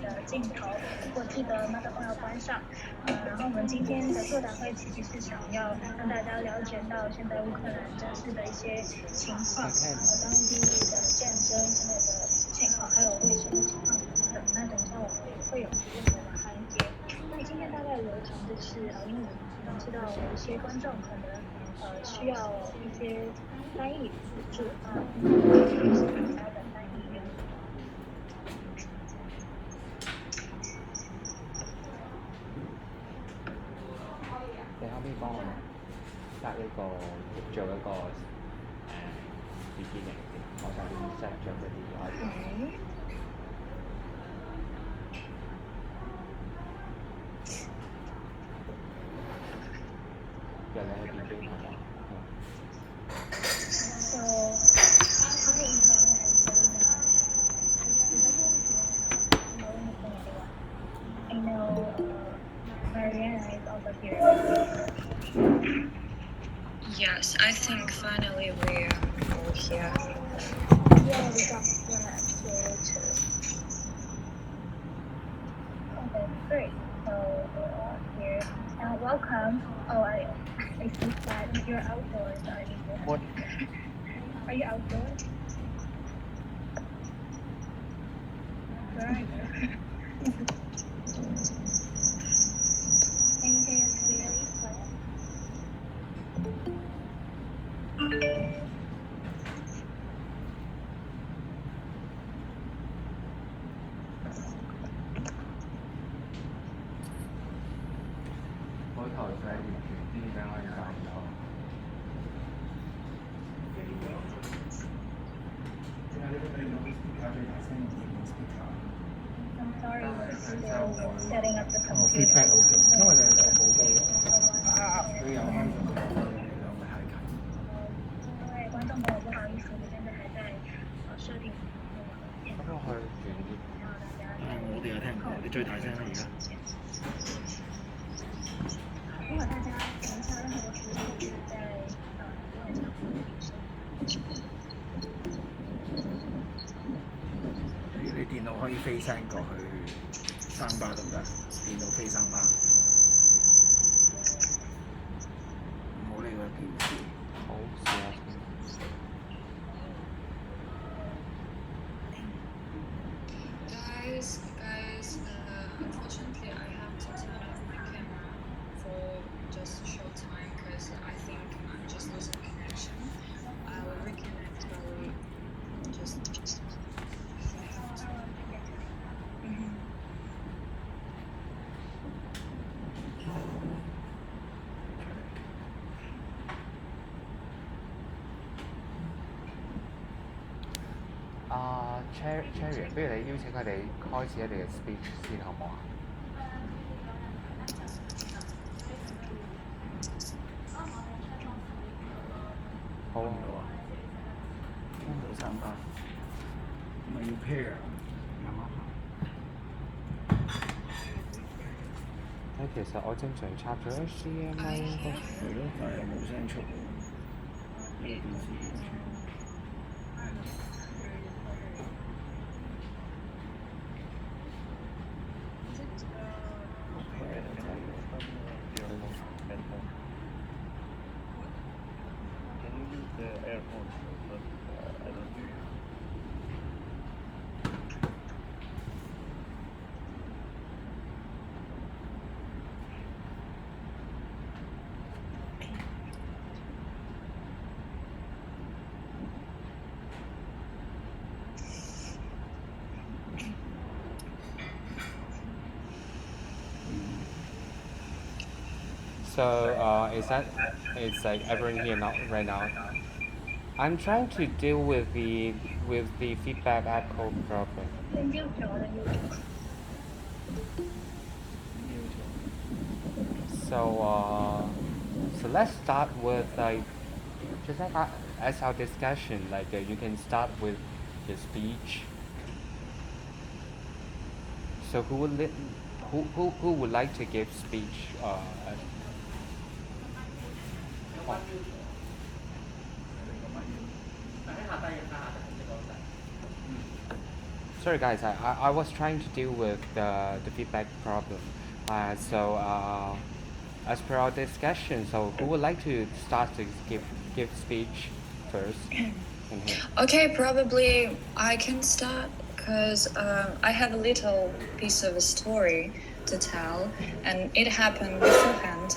的镜头，如果记得麦克风要关上。然后我们今天的座谈会其实是想要让大家了解到现在乌克兰真实的一些情况，当地的战争现在的情况，还有卫生的情况等等。那等一下我们也会有不同的环节。那今天大概的流程就是，因为我们知道有一些观众可能需要一些翻译辅助，是大家的翻译员。你可唔可以幫我set一個做一個beginning先？我想 set 咗嗰啲 icon。由你去 begin 好嗎？So, hi Ivan and Selena. I know Mariana is also here. Yes, I think finally we are all here. Yeah, we got that here too. Okay, great. So we're all here. Welcome. Oh, I see that you're outdoors, are you? What? Are you outdoors? Where are you? Can you hear us clearly? I'm sorry, we're still setting up the computer. feedback 好勁，因為你係部機佢有開咗個兩個太近。各位觀眾朋友，不好意思，我們現在還在設定。咁我去遠啲。我哋又聽唔到，你最大聲啦而家。如果大家等一下任何的服務，可以在現場服務你電腦可以飛聲過去生巴得唔得？電腦飛生巴，唔好理個電視。好笑。Guys, unfortunately I have to turn off my camera for just a short time because I think I'm just losing connection. I will reconnect while we just I have to. Cherry， 不如你邀請佢哋開始你嘅 speech 先好唔好啊？好啊，好啊。聽到生巴，咪要 pair 啱啱其實我正常插咗 HDMI 係咯，但係又冇聲出喎。呢個電視完全。So it's like everyone here now right now. I'm trying to deal with the feedback echo problem. So let's start with just like as our discussion. You can start with the speech. So who would like to give speech? Sorry guys, I was trying to deal with the feedback problem. As per our discussion, so who would like to start to give speech first? Okay, probably I can start because I have a little piece of a story to tell, and it happened beforehand,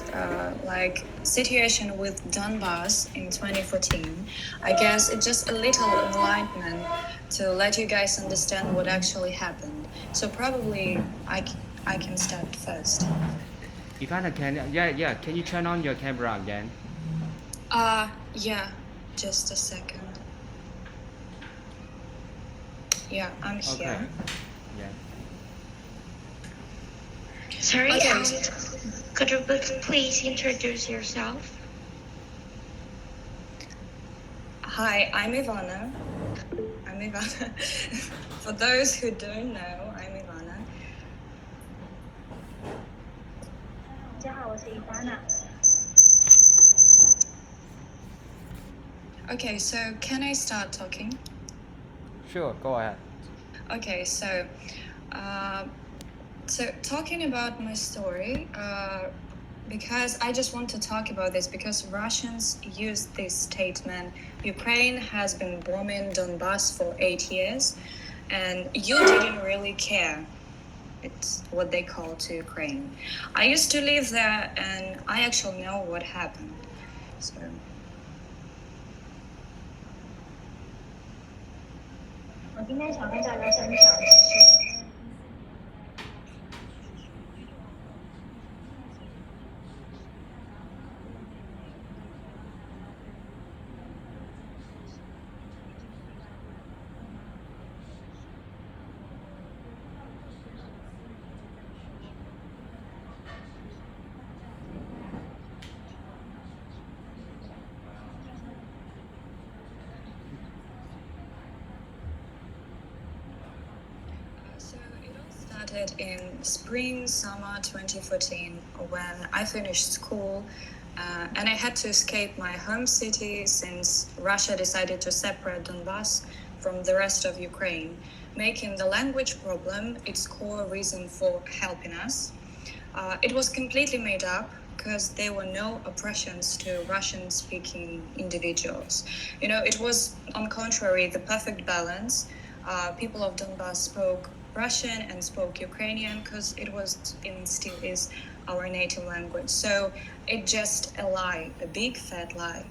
like situation with Donbass in 2014. I guess it's just a little enlightenment to let you guys understand what actually happened. So probably I can start first. Ivana, can you turn on your camera again? Yeah, just a second. Yeah, I'm here. Okay. Yeah. Sorry, Okay. Could you please introduce yourself? Hi, I'm Ivana. For those who don't know, I'm Ivana. 大家好，我是 Ivana。 Okay, so can I start talking? Sure, go ahead. Okay, so talking about my story, because I just want to talk about this because Russians use this statement, Ukraine has been bombing Donbass for 8 years, and you didn't really care. It's what they call to Ukraine. I used to live there, and I actually know what happened. So. 我今天想跟大家分享的是。In spring, summer 2014, when I finished school, and I had to escape my home city since Russia decided to separate Donbass from the rest of Ukraine, making the language problem its core reason for helping us. It was completely made up because there were no oppressions to Russian-speaking individuals. You know, it was, on contrary, the perfect balance. People of Donbass spoke Russian and spoke Ukrainian because it was and still is our native language. So it's just a lie, a big fat lie.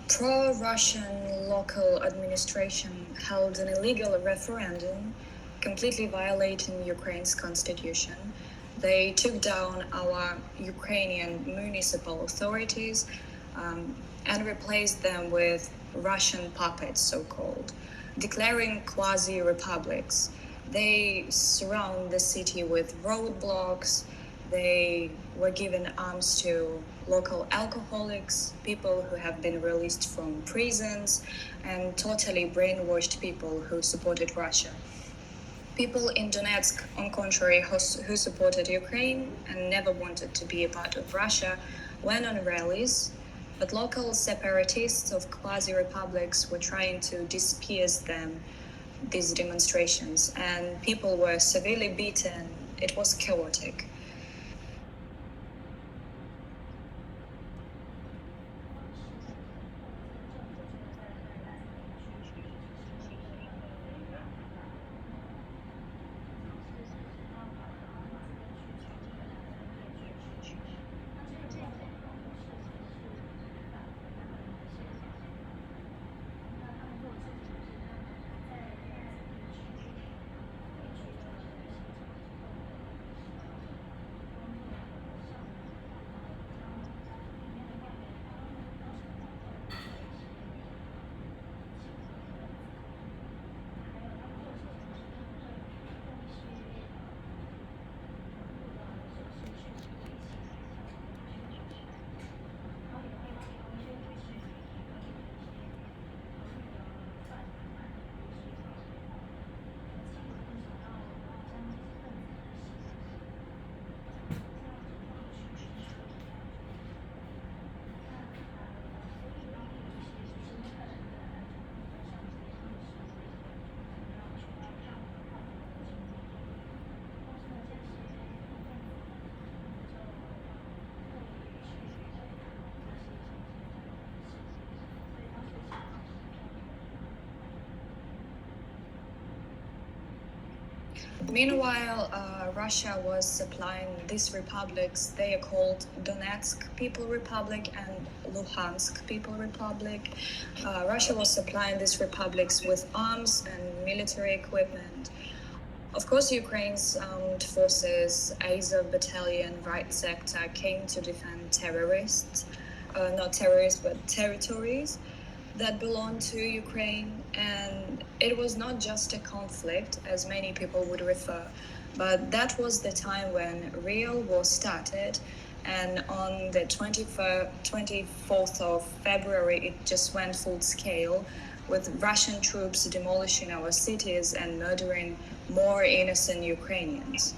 Pro-Russian local administration held an illegal referendum, completely violating Ukraine's constitution. They took down our Ukrainian municipal authorities and replaced them with Russian puppets, so-called, declaring quasi-republics. They surround the city with roadblocks. They were given arms to local alcoholics, people who have been released from prisons, and totally brainwashed people who supported Russia. People in Donetsk, on contrary, who supported Ukraine and never wanted to be a part of Russia, went on rallies, but local separatists of quasi-republics were trying to disperse these demonstrations, and people were severely beaten. It was chaotic. Meanwhile, Russia was supplying these republics. They are called Donetsk People Republic and Luhansk People Republic. Russia was supplying these republics with arms and military equipment. Of course, Ukraine's armed forces, Azov Battalion, Right Sector, came to defend terrorists, not terrorists, but territories that belong to Ukraine. And it was not just a conflict, as many people would refer, but that was the time when real war started. And on the 24th of February, it just went full scale, with Russian troops demolishing our cities and murdering more innocent Ukrainians.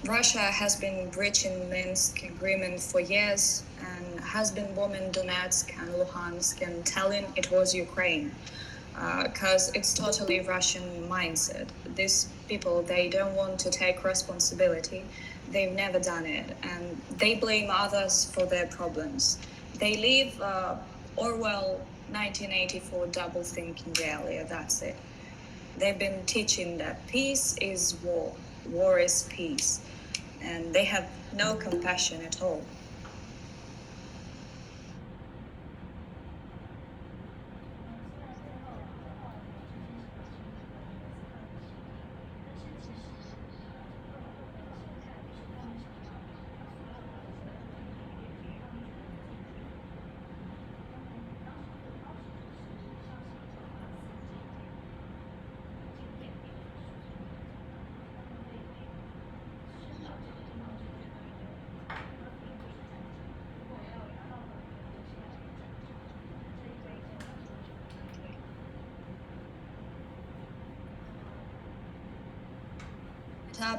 Russia has been breaching Minsk agreement for years and has been bombing Donetsk and Luhansk and telling it was Ukraine, because it's totally Russian mindset. These people, they don't want to take responsibility. They've never done it, and they blame others for their problems. They live Orwell 1984 double thinking reality, that's it. They've been teaching that peace is war, war is peace, and they have no compassion at all.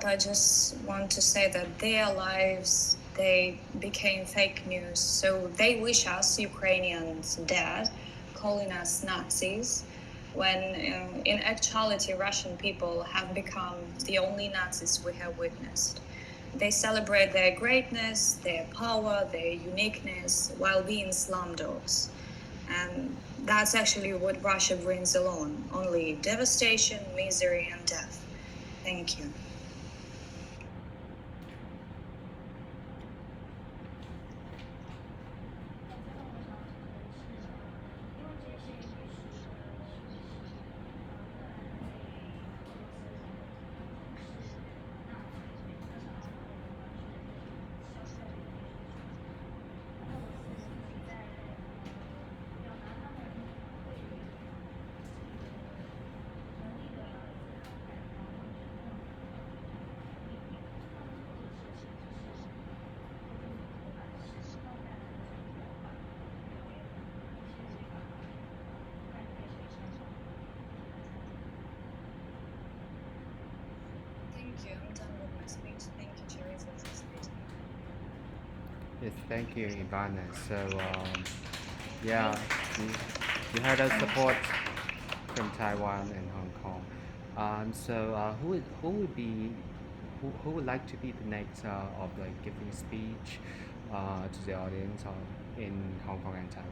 I just want to say that their lives, they became fake news. So they wish us Ukrainians dead, calling us Nazis, when in actuality Russian people have become the only Nazis we have witnessed. They celebrate their greatness, their power, their uniqueness, while being slum dogs. And that's actually what Russia brings alone, only devastation, misery, and death. Thank you. I'm done with my speech. Thank you, Cherry, for participating. Yes, thank you, Ivana. So, yeah, you heard us support from Taiwan and Hong Kong. So, who would like to be the next of like giving speech to the audience in Hong Kong and Taiwan?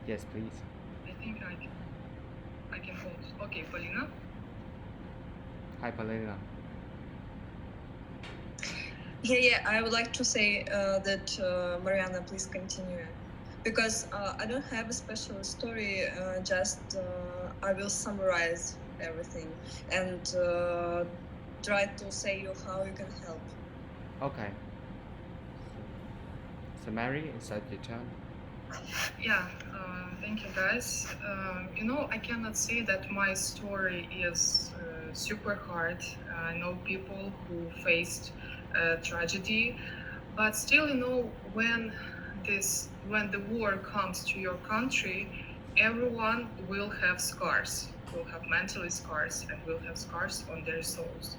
Yes, please. I think I can hold. Okay, Polina. Hi, Polina. Yeah, I would like to say that, Mariana, please continue. because I don't have a special story, just I will summarize everything and try to say you how you can help. Okay. So Mary, is that your turn? Yeah, thank you guys. I cannot say that my story is super hard. I know people who faced tragedy, but still, when the war comes to your country, everyone will have scars, will have mentally scars, and will have scars on their souls.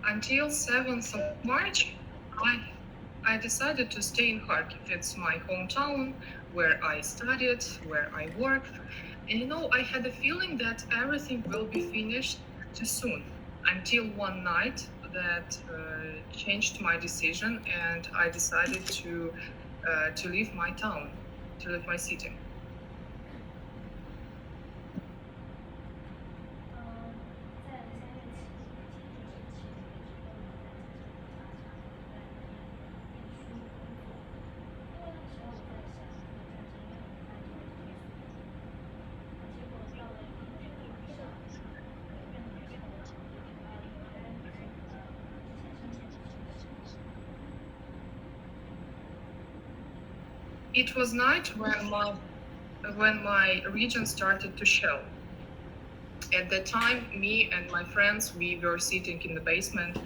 Until 7th of March, I decided to stay in Kharkiv. It's my hometown, where I studied, where I worked. And I had a feeling that everything will be finished too soon, until one night that changed my decision, and I decided to leave my town, to leave my city. It was night when my region started to shell. At that time, me and my friends, we were sitting in the basement,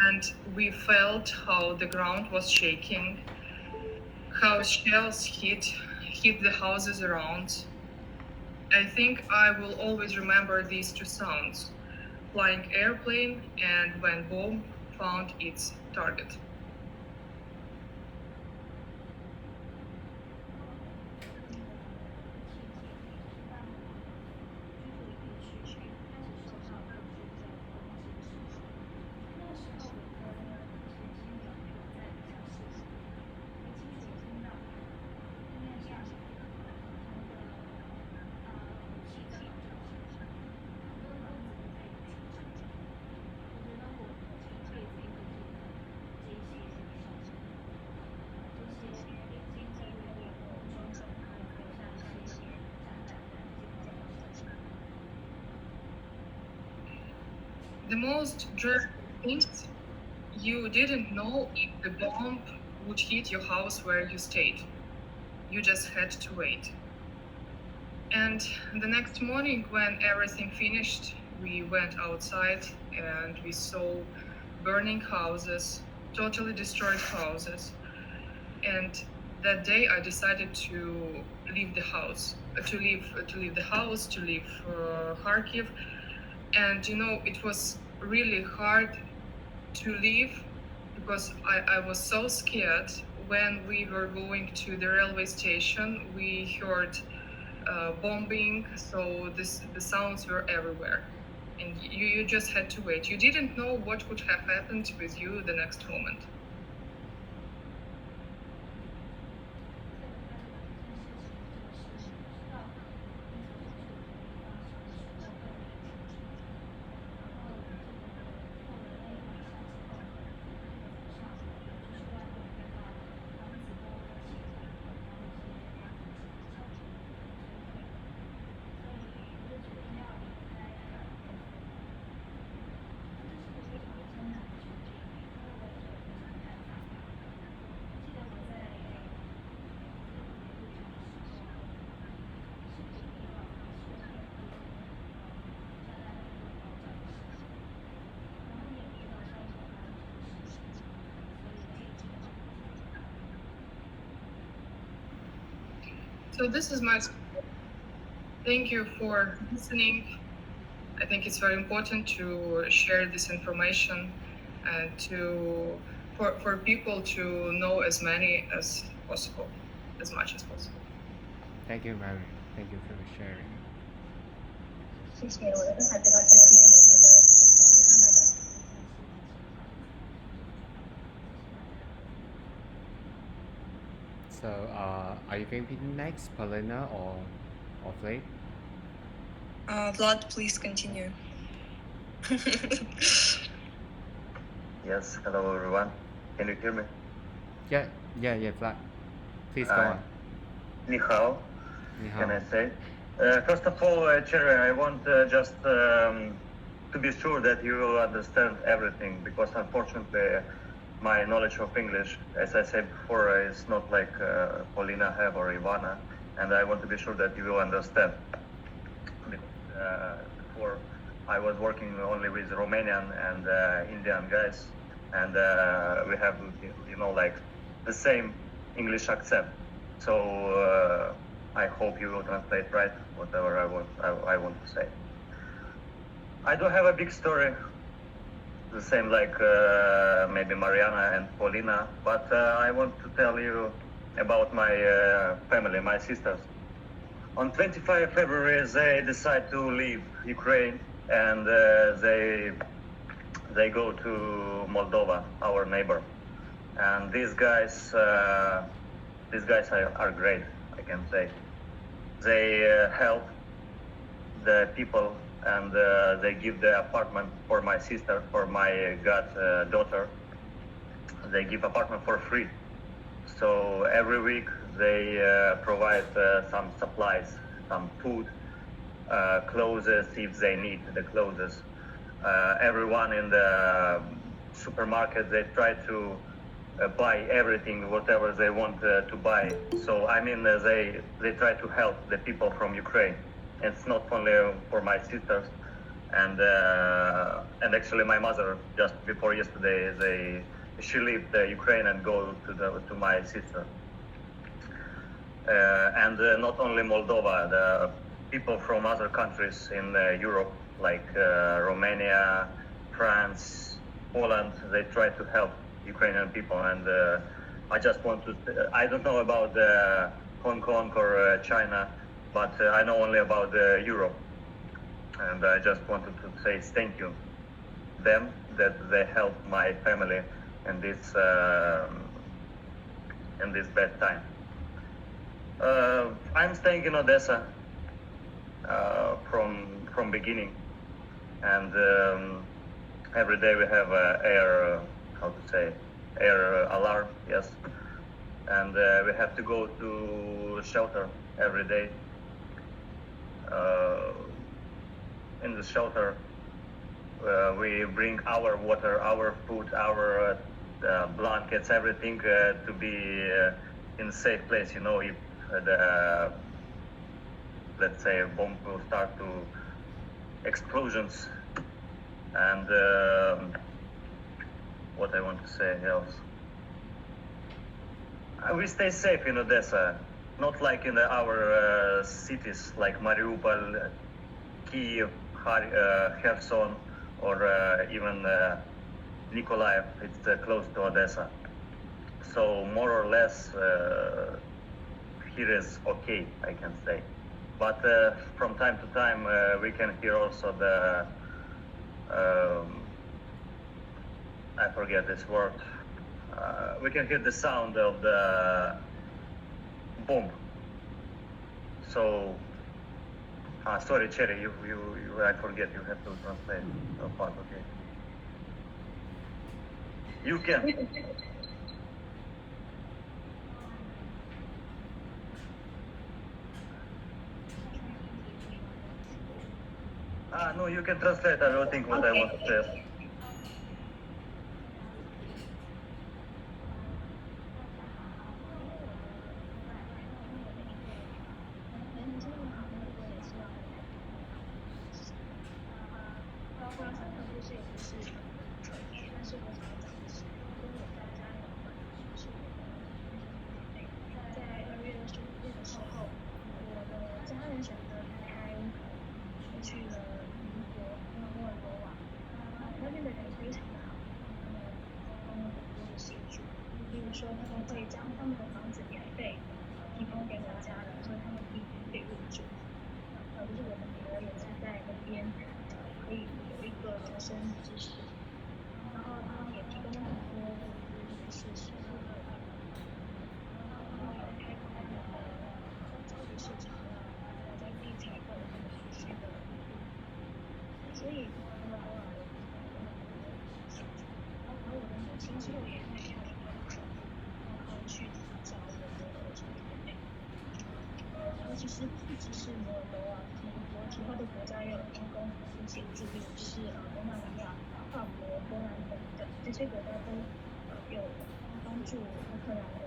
and we felt how the ground was shaking, how shells hit the houses around. I think I will always remember these two sounds: flying airplane and when bomb found its target. The most dreadful things, you didn't know if the bomb would hit your house where you stayed. You just had to wait. And the next morning, when everything finished, we went outside and we saw burning houses, totally destroyed houses. And that day I decided to leave the house, to leave Kharkiv. And it was really hard to leave because I was so scared. When we were going to the railway station, we heard bombing, so the sounds were everywhere, and you just had to wait. You didn't know what would have happened with you the next moment. So this is my story. Thank you for listening. I think it's very important to share this information and for people to know as much as possible. Thank you, Mary. Thank you for sharing. 谢谢，我的分享就到这边，我觉得让大家。So, are you going to be next, Paulina or Flake? Vlad, please continue. Yes, hello everyone. Can you hear me? Yeah, Vlad. Please go on. Ni hao, Ni hao. can I say? First of all, Cherry, I want just to be sure that you will understand everything, because unfortunately my knowledge of English, as I said before, is not like Paulina have or Ivana, and I want to be sure that you will understand. Before I was working only with Romanian and Indian guys, and we have, like the same English accent. So I hope you will translate right whatever I want to say. I don't have a big story, the same like maybe Mariana and Paulina, but I want to tell you about my family, my sisters. On 25 February, they decide to leave Ukraine, and they go to Moldova, our neighbor. And these guys are great, I can say. They help the people, and they give the apartment for my sister, for my goddaughter. They give apartment for free. So every week they provide some supplies, some food, clothes if they need the clothes. Everyone in the supermarket, they try to buy everything, whatever they want to buy. So I mean, they try to help the people from Ukraine. It's not only for my sisters, and actually my mother just before yesterday she left Ukraine and go to my sister. And not only Moldova, the people from other countries in Europe, like Romania, France, Poland, they try to help Ukrainian people. And I just want to, I don't know about Hong Kong or China, but I know only about Europe. And I just wanted to say thank you them that they help my family in this bad time. I'm staying in Odessa from beginning, and every day we have air alarm, yes, and we have to go to shelter every day. In the shelter, we bring our water, our food, our blankets, everything to be in a safe place. If the, let's say, a bomb will start to explosions. And what I want to say else, we stay safe in Odessa, not like in our cities like Mariupol, Kiev, Kherson, or even Nikolaev. It's close to Odessa. So more or less here is okay, I can say. But from time to time we can hear also the I forget this word. We can hear the sound of the bomb. So sorry, Cherry, you I forget. You have to translate the part. Okay. You can. No, you can translate. I don't think what I want to say. 其实不只是摩尔多瓦，其他的国家也有提供协助，比如是罗马尼亚、法国、波兰等等，这些国家都有帮助乌克兰人。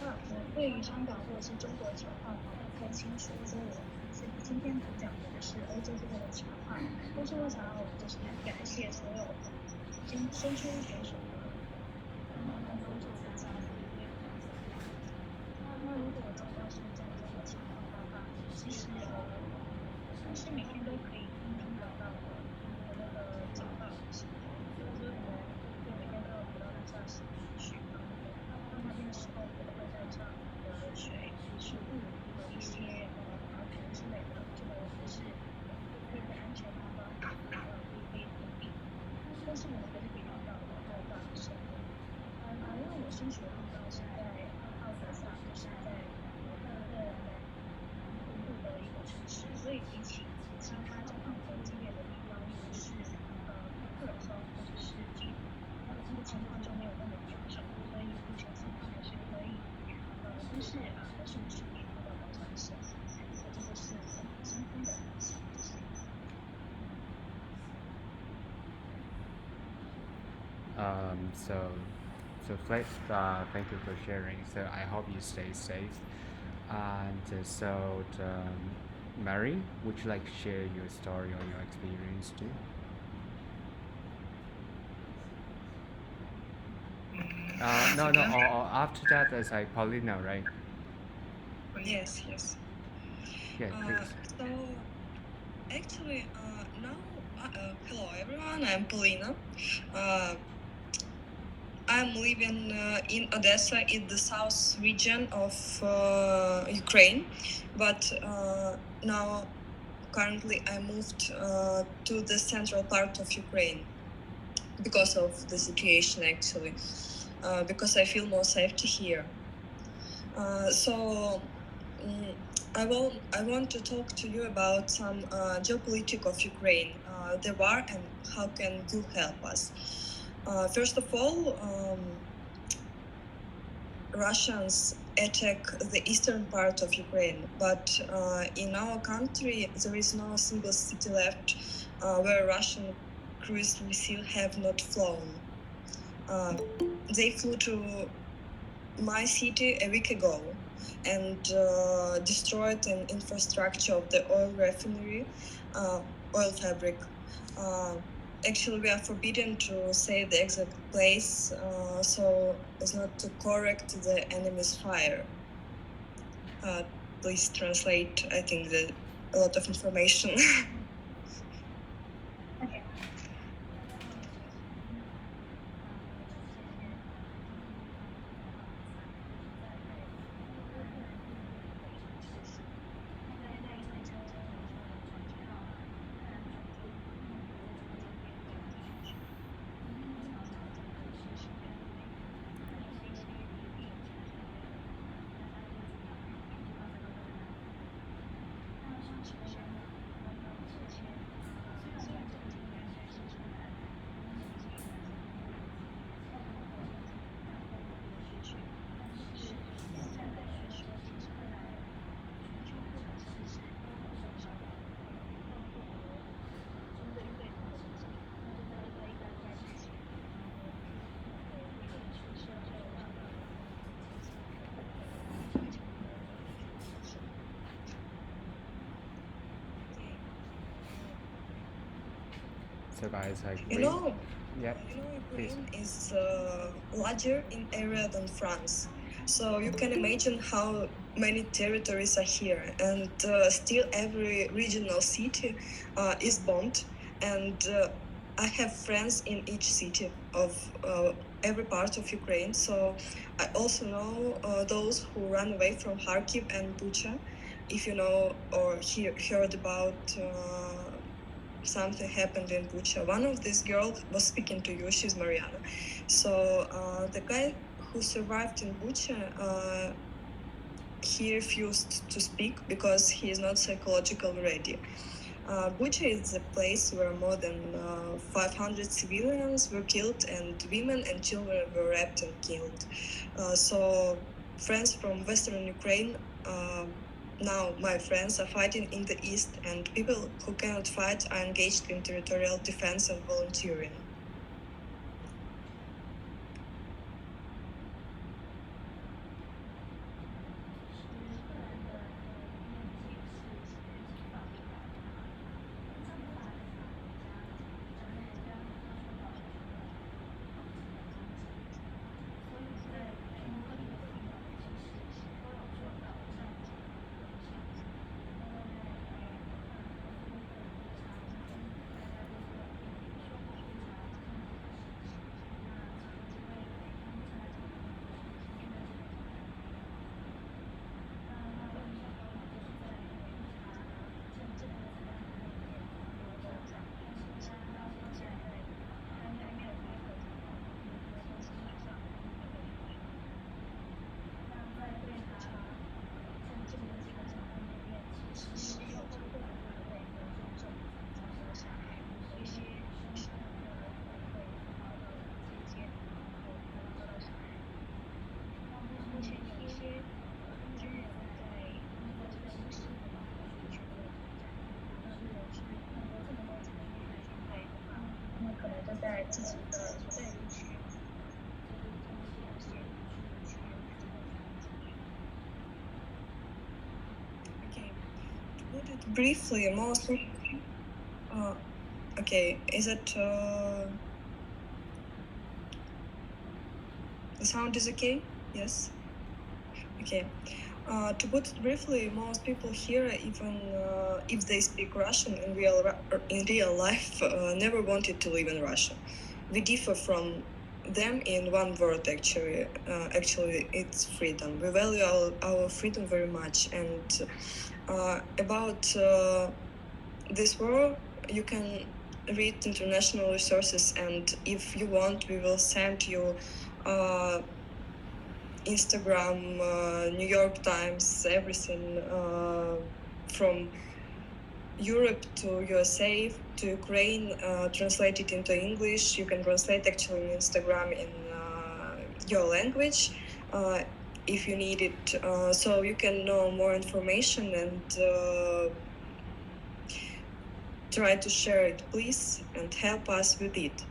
那对于香港或者是中国的情况不太清楚，所以我今天主讲的是欧洲这边的情况。但是我想要就是感谢所有已经伸出援手的帮助大家的那如果真的是这样的情况的话，其实不是每天都可以听得到的那个讲到的情况，就是我们每天都有读到那消息去，到那边的时候可能会带上水、食物和一些毛毯之类的，这个不是可以很安全的方法，可以回避。但是我们还是可以遇到大的生活。因为我身处的地方是在奥德萨，就是在乌克兰的东部的一个城市，所以比起其他交通很激烈的地方，例如是赫尔松或者是基辅，这个情况就没有那么严重，所以目前情况还是可以，但是还是不是可以做到保障生活，这个是今天的分享。So Flake, thank you for sharing. So I hope you stay safe. And Mary, would you like to share your story or your experience too? No. Or after that, it's like Paulina, right? Yes. Yeah, please. So actually, now, hello everyone. I'm Paulina. I'm living in Odessa, in the south region of Ukraine, but now currently I moved to the central part of Ukraine because of the situation, actually, because I feel more safety here. I want to talk to you about some geopolitics of Ukraine, the war, and how can you help us. First of all, Russians attack the eastern part of Ukraine, but in our country there is no single city left where Russian cruise missiles have not flown. They flew to my city a week ago and destroyed an infrastructure of the oil refinery, oil fabric. Actually, we are forbidden to say the exact place, so as not to correct the enemy's fire. Please translate, I think, a lot of information. Okay. So guys, Ukraine is larger in area than France. So you can imagine how many territories are here, and still every regional city is bombed. And I have friends in each city of every part of Ukraine. So I also know those who ran away from Kharkiv and Bucha. If you know or heard about something happened in Bucha. One of these girls was speaking to you. She's Mariana. So the guy who survived in Bucha, he refused to speak because he is not psychologically ready. Bucha is a place where more than 500 civilians were killed, and women and children were raped and killed. So friends from Western Ukraine now my friends are fighting in the east, and people who cannot fight are engaged in territorial defense and volunteering. To put it briefly, most is it the sound is okay? Yes. Okay. To put it briefly, most people here, even if they speak Russian in real life, never wanted to live in Russia. We differ from them in one word, actually. Actually, it's freedom. We value our freedom very much. And about this war, you can read international resources, and if you want, we will send you Instagram, New York Times, everything from Europe to USA to Ukraine, translated into English. You can translate actually in Instagram in your language if you need it, so you can know more information and try to share it, please, and help us with it.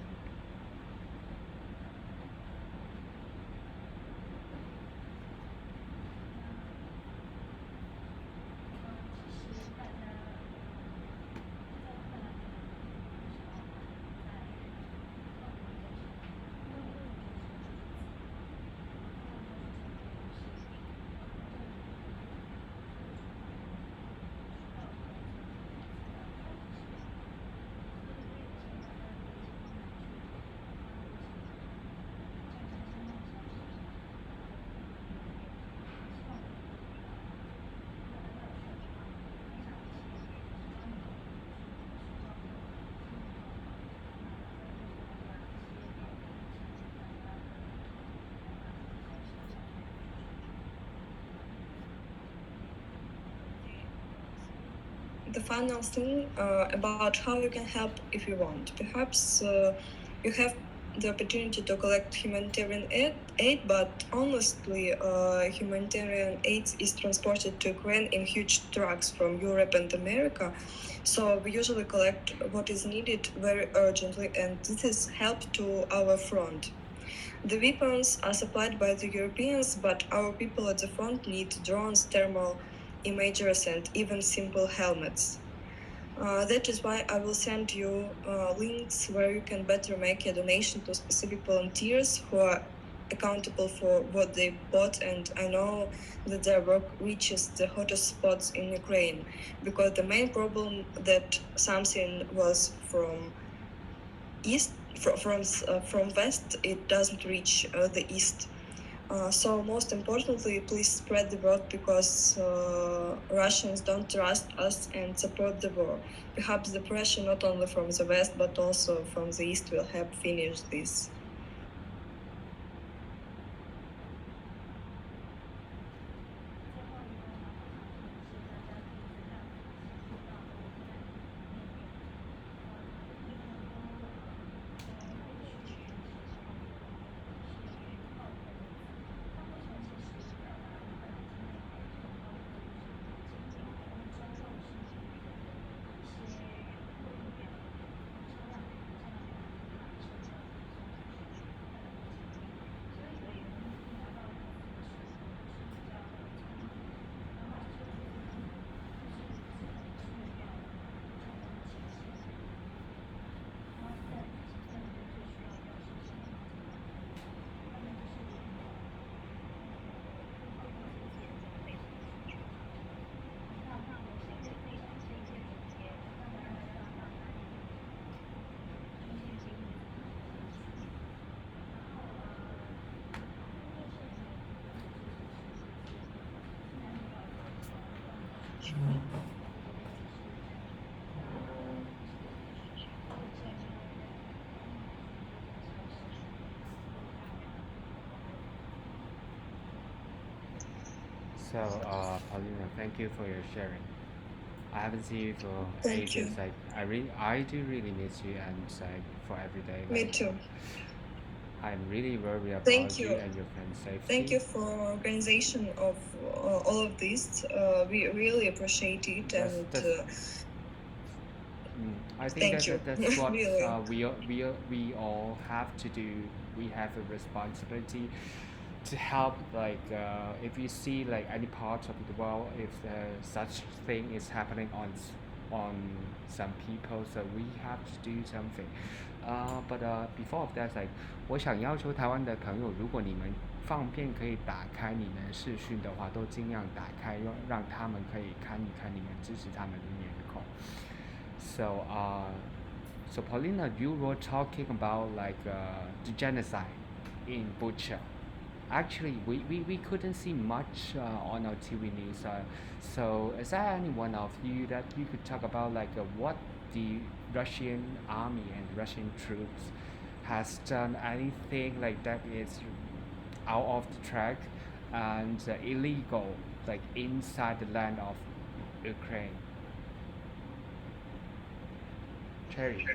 The final thing about how you can help if you want. Perhaps you have the opportunity to collect humanitarian aid, but honestly, humanitarian aid is transported to Ukraine in huge trucks from Europe and America. So we usually collect what is needed very urgently, and this is help to our front. The weapons are supplied by the Europeans, but our people at the front need drones, thermal imagers, and even simple helmets. That is why I will send you links where you can better make a donation to specific volunteers who are accountable for what they bought, and I know that their work reaches the hottest spots in Ukraine, because the main problem that something was from east, from west, it doesn't reach the east. So most importantly, please spread the word, because Russians don't trust us and support the war. Perhaps the pressure not only from the west but also from the east will help finish this. So, Paulina, thank you for your sharing. I haven't seen you for Thank ages. you. Like, I do really miss you, and like for every day. Me Like, too. I'm really worried Thank about you you. and your friend's safety. Thank you for organization of all of this. We really appreciate it, and I think thank you. that's what Really. we all have to do. We have a responsibility to help. Like if you see like any part of the world, if such thing is happening on some people, so we have to do something. But before of that, like 我想要求台湾的朋友，如果你们方便可以打开你们视讯的话，都尽量打开，让他们可以看一看你们，支持他们的面孔。So Paulina, you were talking about like the genocide in Bucha. Actually, we couldn't see much on our TV news. So is there any one of you that you could talk about like what the Russian army and Russian troops has done anything like that is out of the track and illegal, like inside the land of Ukraine? Cherry.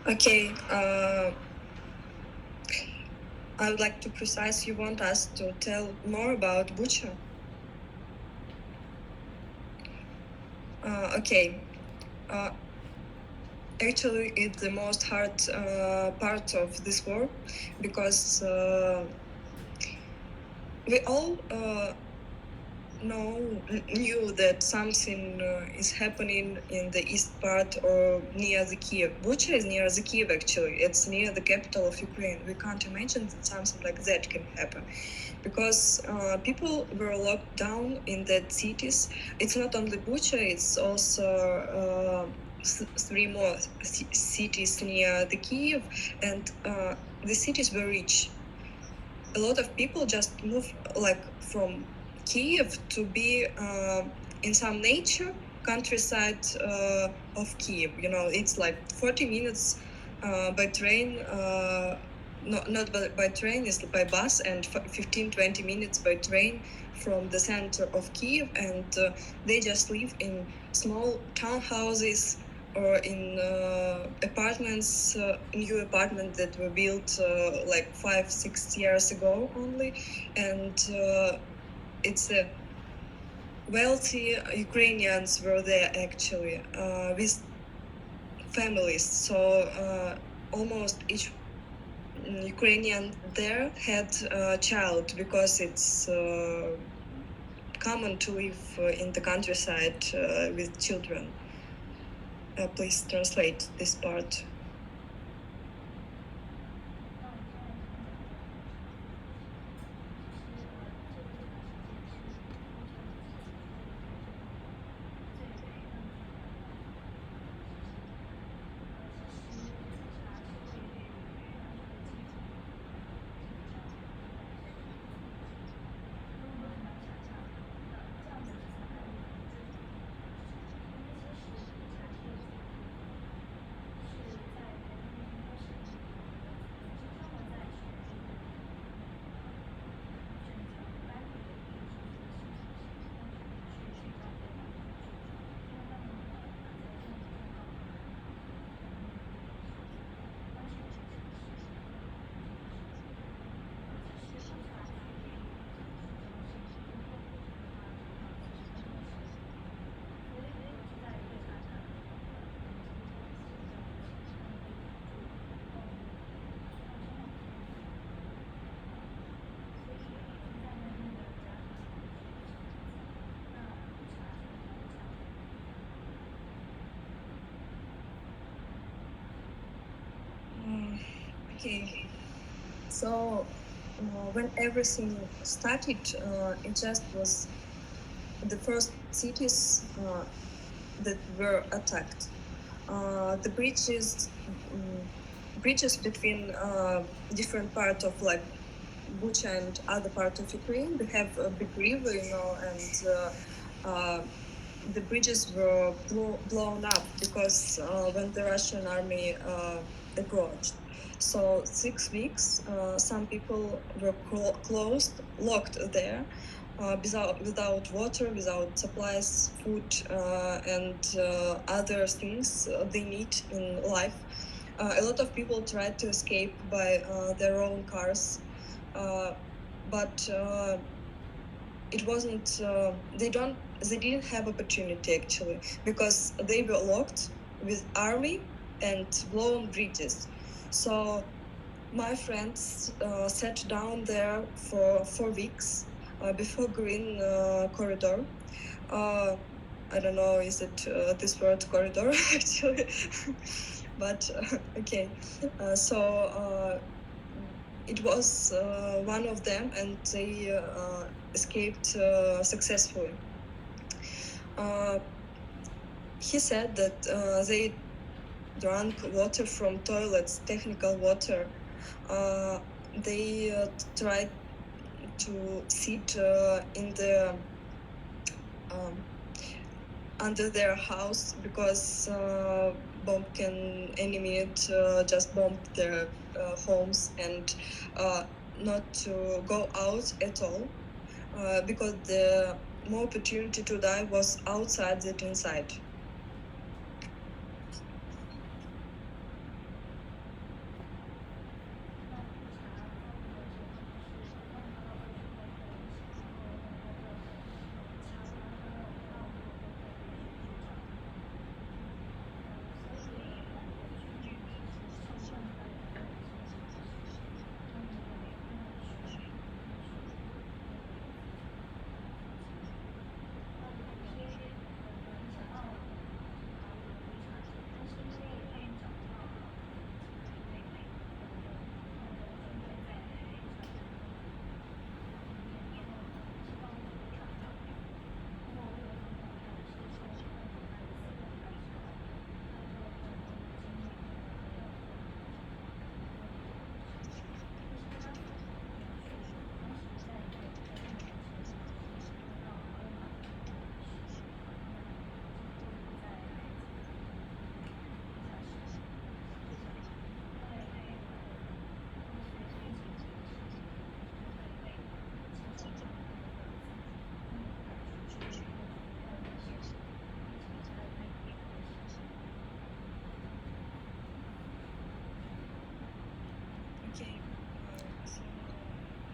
Okay. I would like to precise. You want us to tell more about Bucha? Okay. Actually, it's the most hard part of this war because we all knew that something is happening in the east part or near the Kiev. Bucha is near the Kiev, actually. It's near the capital of Ukraine. We can't imagine that something like that can happen because people were locked down in that cities. It's not only Bucha, it's also 3 more cities near the Kiev, and the cities were rich. A lot of people just moved like from Kiev to be in some nature countryside of Kiev. You know, it's like 40 minutes by train, not by train, it's by bus, and 15-20 minutes by train from the center of Kiev, and they just live in small townhouses or in apartments, new apartments that were built like 5-6 years ago only, and it's wealthy Ukrainians were there actually with families. So almost each Ukrainian there had a child because it's common to live in the countryside with children. Please translate this part. Okay, so when everything started, it just was the first cities that were attacked. The bridges between different parts of like Bucha and other part of Ukraine. They have a big river, and the bridges were blown up because when the Russian army approached. So 6 weeks, some people were locked there, without water, without supplies, food, and other things they need in life. A lot of people tried to escape by their own cars, but it wasn't. They didn't have opportunity actually because they were locked with army and blown bridges. So my friends sat down there for 4 weeks before green corridor. I don't know, is it this word corridor actually? But okay. So it was one of them, and they escaped successfully. He said that they drank water from toilets, technical water. They tried to sit in the under their house because bomb can any minute just bomb their homes, and not to go out at all because the more opportunity to die was outside than inside.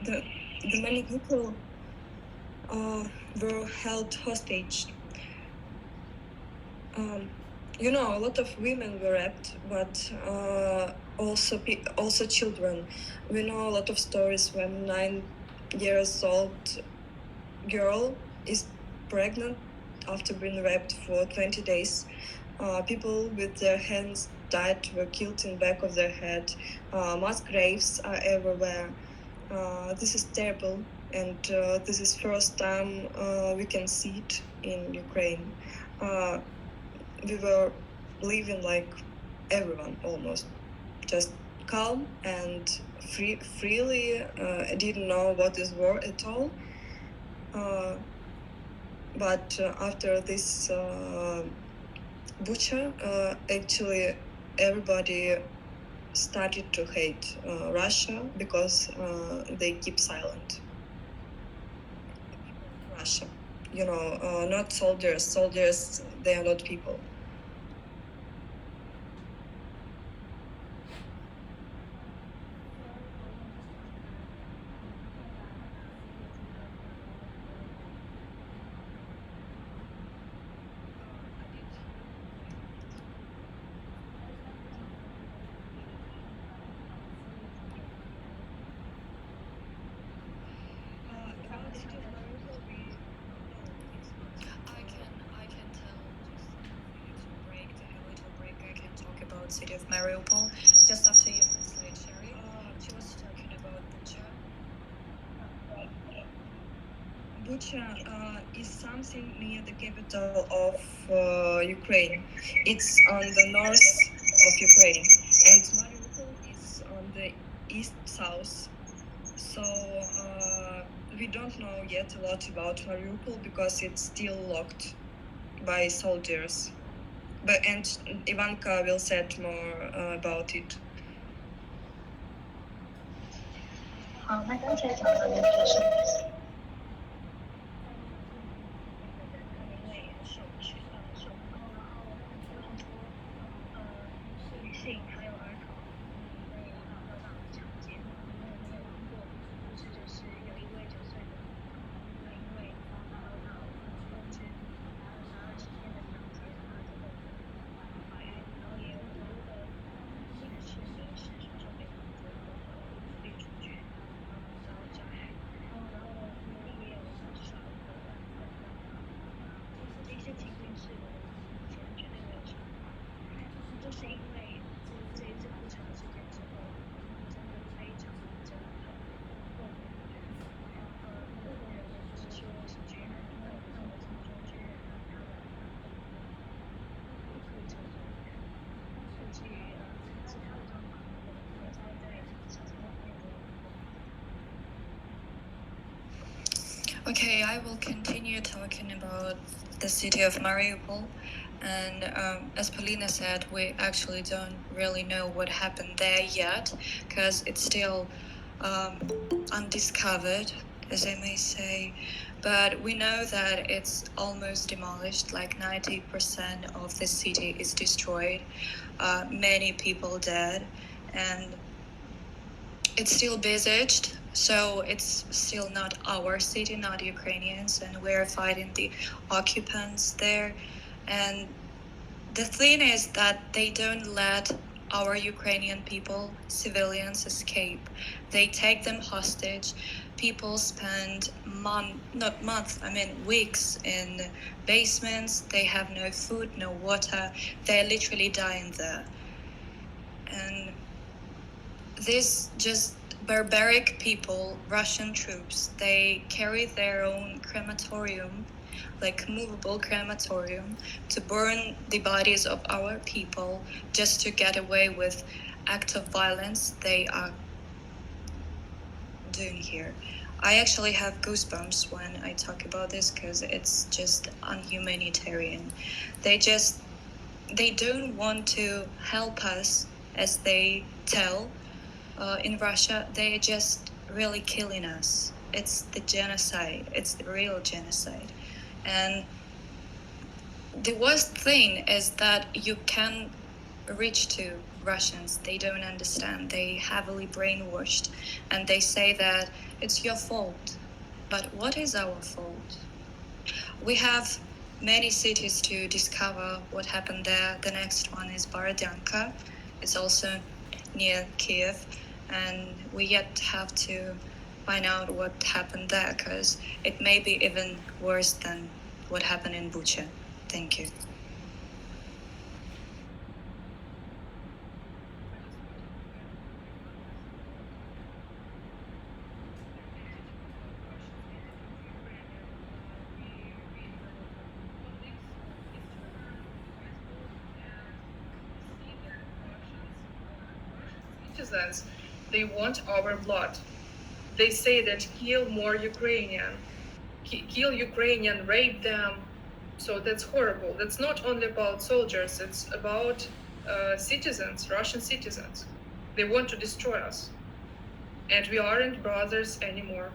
The many people were held hostage. A lot of women were raped, but also children. We know a lot of stories when 9 years old girl is pregnant after being raped for 20 days. People with their hands tied were killed in the back of their head. Mass graves are everywhere. This is terrible, and this is first time we can see it in Ukraine. We were living like everyone almost, just calm and freely. Didn't know what is war at all. But after this Bucha, actually everybody started to hate Russia because they keep silent. Russia, not soldiers. Soldiers, they are not people. City of Mariupol just after you translate, Sherry. Bucha is something near the capital of Ukraine. It's on the north of Ukraine, and Mariupol is on the east-south. So we don't know yet a lot about Mariupol because it's still locked by soldiers. And Ivanka will say more about it. 好，那刚才讲到的就是因为受不够，然后女性还有儿童被遭到强奸，没有听过故事，就是有一位9岁的女童，因为遭到公军20天的强奸，她最后怀孕，然后也有很多的姓氏名士说被绑着，被处决。遭杀害，然后也有不少的这些情境是我以前绝对没有想到，就是因为这不长的时间之后，真的非常的真的后悔。后悔人也不是说是军人，因为像我心中军人他们不可以承受的，甚至于其他的状况也遭在小时候没有。Okay, I will continue talking about the city of Mariupol. And as Polina said, we actually don't really know what happened there yet, because it's still undiscovered, as I may say. But we know that it's almost demolished, like 90% of the city is destroyed, many people dead, and it's still besieged. So it's still not our city, not Ukrainians, and we're fighting the occupants there. And the thing is that they don't let our Ukrainian people, civilians, escape. They take them hostage. People spend weeks in basements. They have no food, no water. They're literally dying there. And this just barbaric people, Russian troops, they carry their own crematorium, like movable crematorium, to burn the bodies of our people just to get away with acts of violence they are doing here. I actually have goosebumps when I talk about this because it's just unhumanitarian. They don't want to help us, as they tell. In Russia, they're just really killing us. It's the genocide. It's the real genocide. And the worst thing is that you can reach to Russians. They don't understand. They heavily brainwashed. And they say that it's your fault. But what is our fault? We have many cities to discover what happened there. The next one is Borodyanka. It's also near Kiev. And we yet have to find out what happened there, because it may be even worse than what happened in Bucha. Thank you. Citizens, they want our blood. They say that kill more Ukrainian, kill Ukrainian, rape them. So that's horrible. That's not only about soldiers, it's about citizens, Russian citizens. They want to destroy us. And we aren't brothers anymore.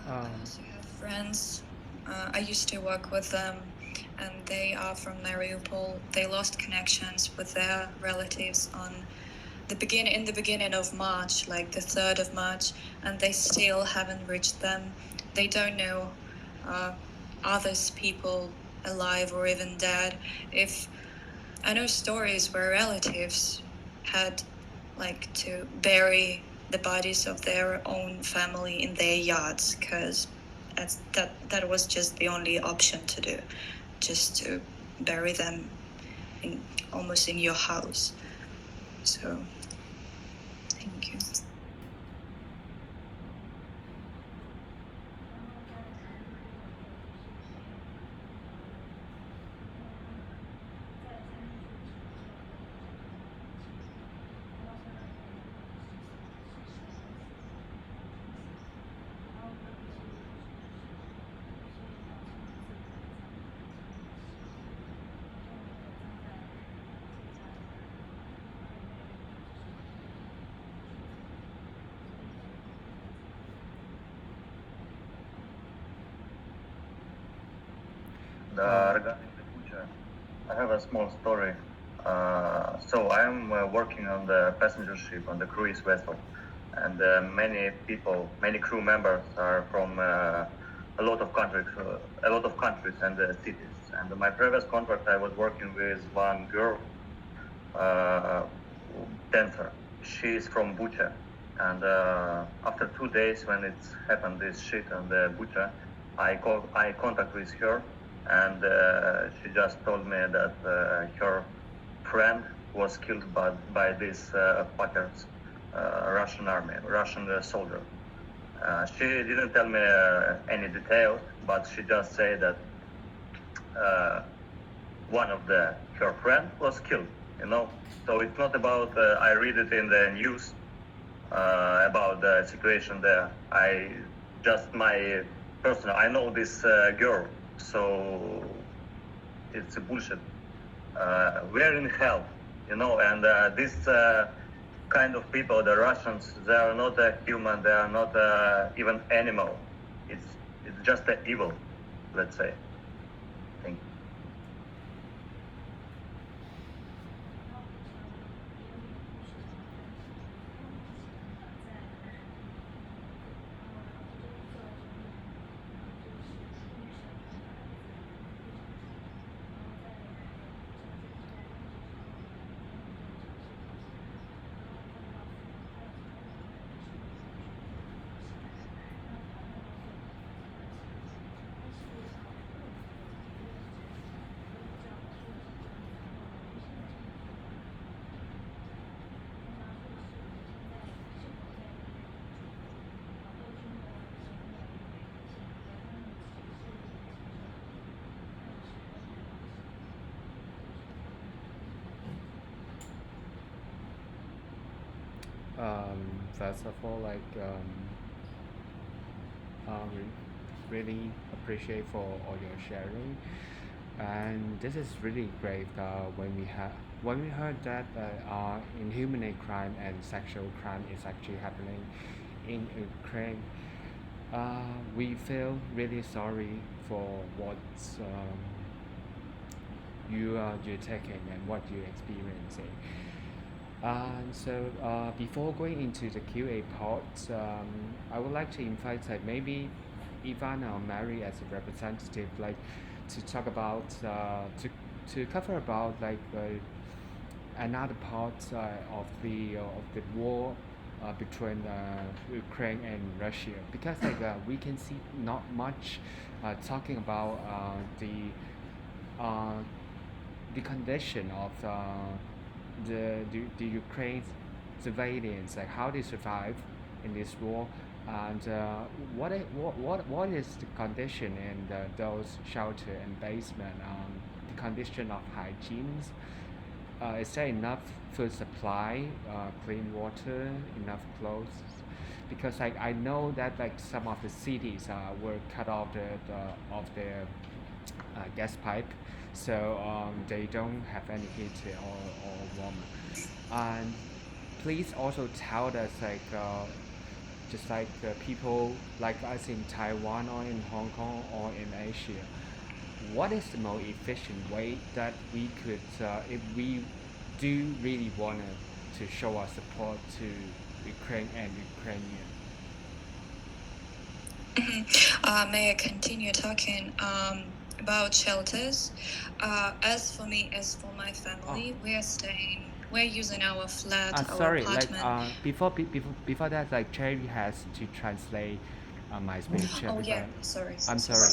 I also have friends. I used to work with them, and they are from Mariupol. They lost connections with their relatives in the beginning of March, like the 3rd of March, and they still haven't reached them. They don't know others people alive or even dead. If I know stories where relatives had like to bury the bodies of their own family in their yards, because that was just the only option to do, just to bury them almost in your house. So thank you. Regarding the future, I have a small story. So I am working on the passenger ship, on the cruise vessel, and many people, many crew members are from a lot of countries and cities. And my previous contract, I was working with one girl, dancer. She is from Bucha, and after 2 days when it's happened, this shit on the Bucha, I contact with her, and she just told me that her friend was killed by these fuckers, Russian army, Russian soldier. She didn't tell me any details, but she just said that one of her friend was killed. So it's not about I read it in the news about the situation there. I know this girl, so it's a bullshit. We're in hell, and this kind of people, the Russians, they are not a human, they are not even animal. It's just evil, let's say. Thank you. First of all, really appreciate for all your sharing, and this is really great when we heard that inhuman crime and sexual crime is actually happening in Ukraine. We feel really sorry for what you're taking and what you're experiencing. So before going into the QA part, I would like to invite maybe Ivana or Mary as a representative, to talk about to cover about another part of the war between Ukraine and Russia, because we can see not much talking about the condition of the Ukraine civilians, how they survive in this war, and what is the condition in those shelter and basement, the condition of hygiene. Is there enough food supply, clean water, enough clothes? Because I know that some of the cities were cut off of their gas pipe, so they don't have any heat or warmth. And please also tell us just like people like us in Taiwan or in Hong Kong or in Asia. What is the most efficient way that we could, if we do really want to show our support to Ukraine and Ukrainian? May I continue talking about shelters? As for me, as for my family, we're using our flat, our sorry, apartment. like before that, like Cherry has to translate my speech. Oh yeah, sorry. I'm sorry.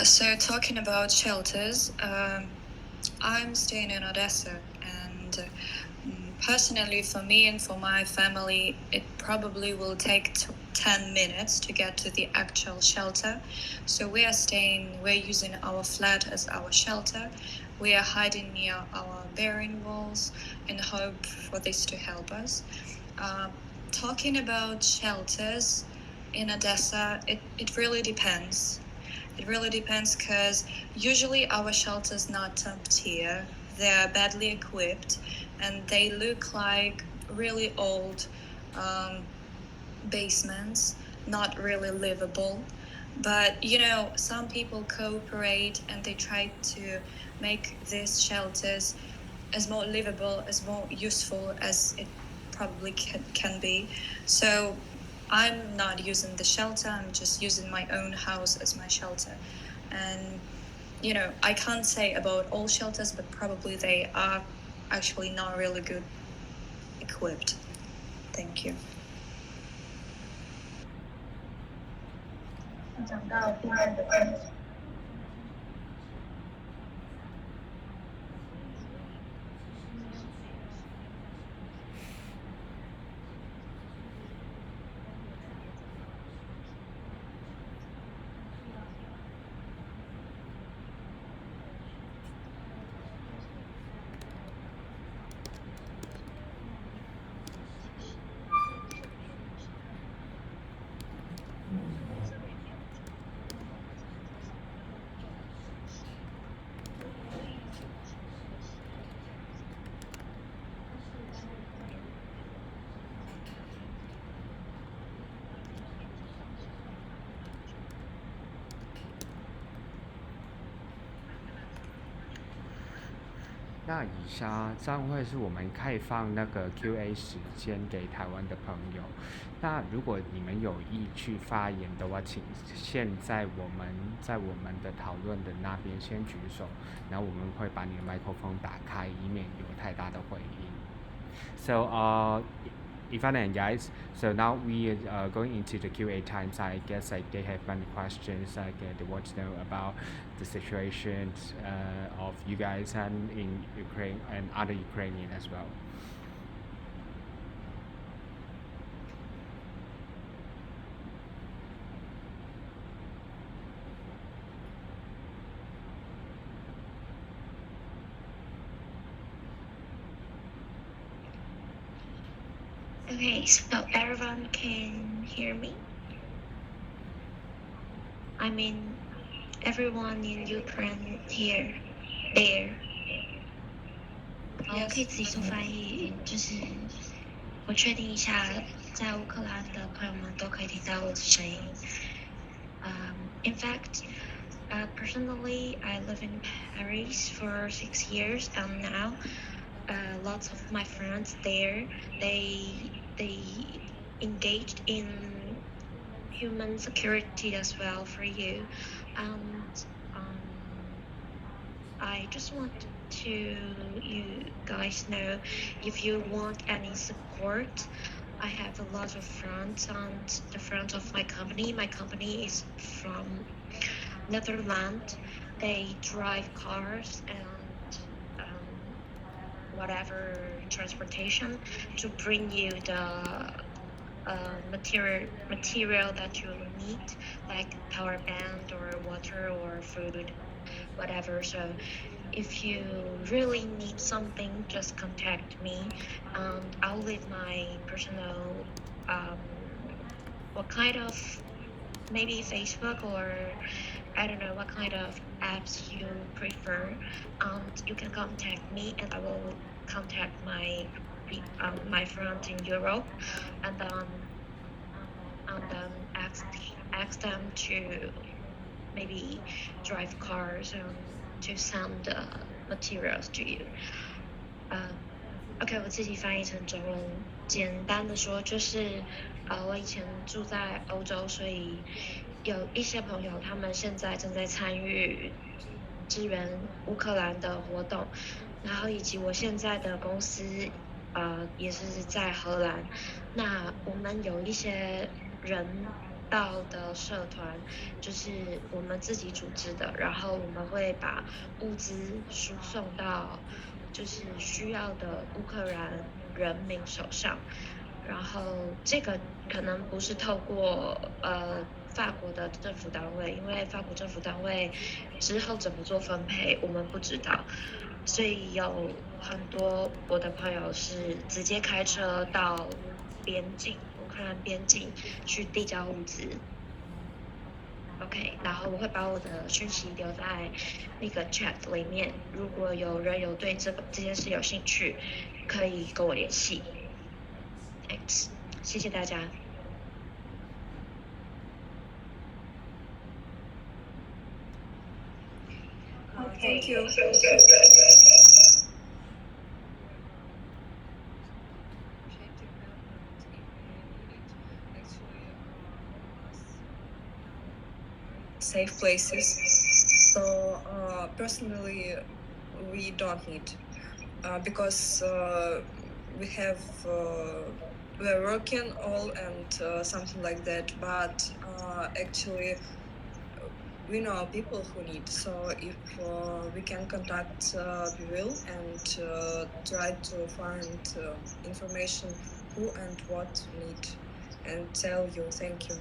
So talking about shelters, I'm staying in Odessa, and personally for me and for my family, it probably will take 10 minutes to get to the actual shelter. So we're using our flat as our shelter. We are hiding near our bearing walls in hope for this to help us. Talking about shelters in Odessa, it really depends. It really depends because usually our shelters not top tier. They are badly equipped and they look like really old basements, not really livable. But some people cooperate and they try to make these shelters as more livable, as more useful as it probably can be. So I'm not using the shelter, I'm just using my own house as my shelter. And, I can't say about all shelters, but probably they are actually not really good equipped. Thank you. 讲到避难的问题。那以下这样会是我们开放那个 Q&A 时间给台湾的朋友。那如果你们有意去发言的话，请现在我们在我们的讨论的那边先举手，然后我们会把你的麦克风打开，以免有太大的回音。So, Ivan and guys, so now we are going into the Q&A times. I guess they have many questions. They want to know about the situation of you guys and in Ukraine and other Ukrainian as well. Okay, so everyone can hear me? I mean, everyone in Ukraine here, there. 好，可以自己做翻译，就是我确定一下在乌克兰的朋友们都可以听到我的声音。In fact, personally, I live in Paris for 6 years, and now lots of my friends there, they engaged in human security as well for you, and I just want to you guys know if you want any support. I have a lot of friends and the friends of my company. My company is from Netherlands. They drive cars and whatever transportation to bring you the material that you need, like power band or water or food, whatever. So if you really need something, just contact me. I'll leave my personal, what kind of, maybe Facebook or I don't know what kind of apps you prefer. You can contact me and I will contact my friend in Europe and then ask them to maybe drive cars and to send the materials to you. OK， 我自己翻译成中文，简单的说就是我以前住在欧洲，所以有一些朋友他们现在正在参与支援乌克兰的活动，然后以及我现在的公司也是在荷兰。那我们有一些人道的社团，就是我们自己组织的，然后我们会把物资输送到就是需要的乌克兰人民手上，然后这个可能不是透过法国的政府单位，因为法国政府单位之后怎么做分配我们不知道，所以有很多我的朋友是直接开车到边境，乌克兰边境去递交物资。OK， 然后我会把我的讯息留在那个 chat 里面，如果有人有对这件事有兴趣，可以跟我联系。Thanks， 谢谢大家。Thank you. Safe places. So personally, we don't need because we're working all and something like that. But actually, we know people who need. So if we can contact, we will, and try to find information who and what need, and tell you. Thank you.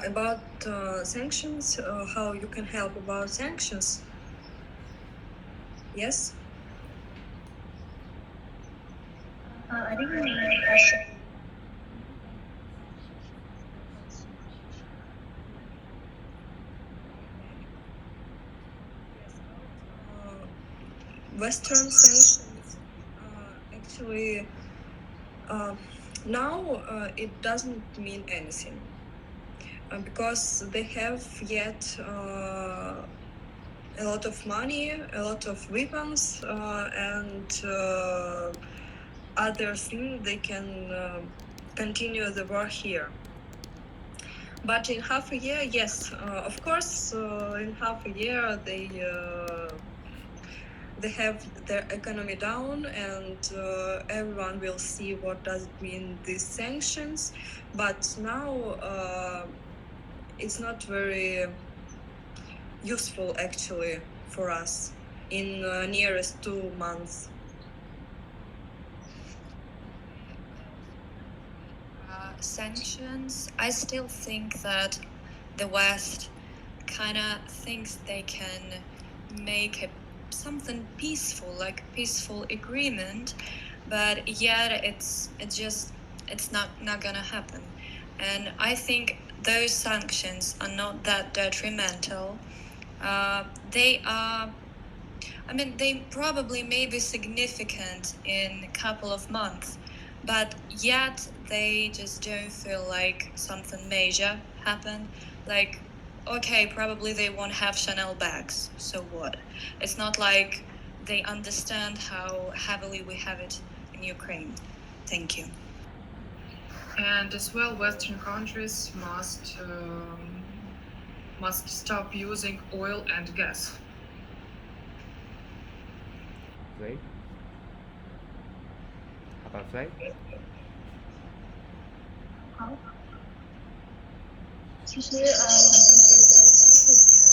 About sanctions, how you can help about sanctions? Yes? I think the question. Western sanctions, actually, now it doesn't mean anything. Because they have yet a lot of money, a lot of weapons, and other things they can continue the war here. But in half a year, yes, of course, in half a year they have their economy down, and everyone will see what does it mean, these sanctions. But now it's not very useful actually for us in nearest 2 months. Sanctions, I still think that the West kind of thinks they can make something peaceful, like a peaceful agreement, but yet it's not gonna happen. And I think those sanctions are not that detrimental. They probably may be significant in a couple of months, but yet they just don't feel like something major happened. Like, okay, probably they won't have Chanel bags, so what? It's not like they understand how heavily we have it in Ukraine. Thank you. And as well, Western countries must stop using oil and gas. Flay? How about Flay? 好，其实我们觉得